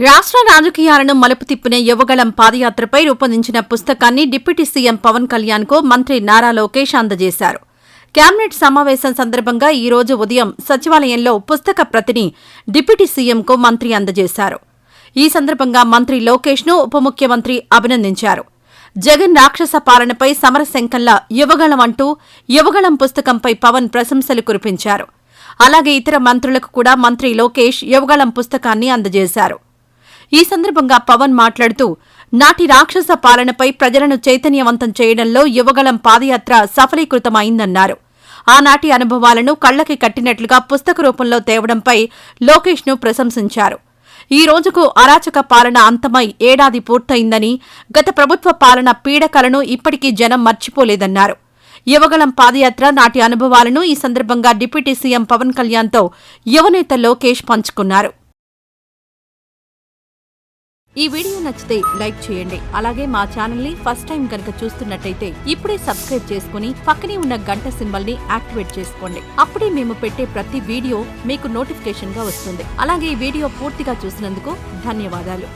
రాష్ట్ర రాజకీయాలను మలుపు తిప్పిన యువగళం పాదయాత్రపై రూపొందించిన పుస్తకాన్ని డిప్యూటీ సీఎం పవన్ కళ్యాణ్ కు మంత్రి నారా లోకేష్ అందజేశారు. కేబినెట్ సమావేశం సందర్భంగా ఈ రోజు ఉదయం సచివాలయంలో పుస్తక ప్రతిని డిప్యూటీ సీఎంకు మంత్రి అందజేశారు. ఈ సందర్భంగా మంత్రి లోకేష్ ను ఉప ముఖ్యమంత్రి అభినందించారు. జగన్ రాక్షస పాలనపై సమరశంఖంలా యువగళం అంటూ యువగళం పుస్తకంపై పవన్ ప్రశంసలు కురిపించారు. అలాగే ఇతర మంత్రులకు కూడా మంత్రి లోకేష్ యువగళం పుస్తకాన్ని అందజేశారు. ఈ సందర్భంగా పవన్ మాట్లాడుతూ నాటి రాక్షస పాలనపై ప్రజలను చైతన్యవంతం చేయడంలో యువగళం పాదయాత్ర సఫలీకృతమైందన్నారు. ఆనాటి అనుభవాలను కళ్లకి కట్టినట్లుగా పుస్తక రూపంలో తేవడంపై లోకేష్ ను ప్రశంసించారు. ఈ రోజుకు అరాచక పాలన అంతమై ఏడాది పూర్తయిందని, గత ప్రభుత్వ పాలన పీడకలను ఇప్పటికీ జనం మర్చిపోలేదన్నారు. యువగళం పాదయాత్ర నాటి అనుభవాలను ఈ సందర్భంగా డిప్యూటీ సీఎం పవన్ కళ్యాణ్తో యువనేత లోకేష్ పంచుకున్నారు. ఈ వీడియో నచ్చితే లైక్ చేయండి. అలాగే మా ఛానల్ ని ఫస్ట్ టైం కనుక చూస్తున్నట్టయితే ఇప్పుడే సబ్స్క్రైబ్ చేసుకుని పక్కనే ఉన్న గంట సింబల్ ని యాక్టివేట్ చేసుకోండి. అప్పుడే మేము పెట్టే ప్రతి వీడియో మీకు నోటిఫికేషన్ గా వస్తుంది. అలాగే ఈ వీడియో పూర్తిగా చూసినందుకు ధన్యవాదాలు.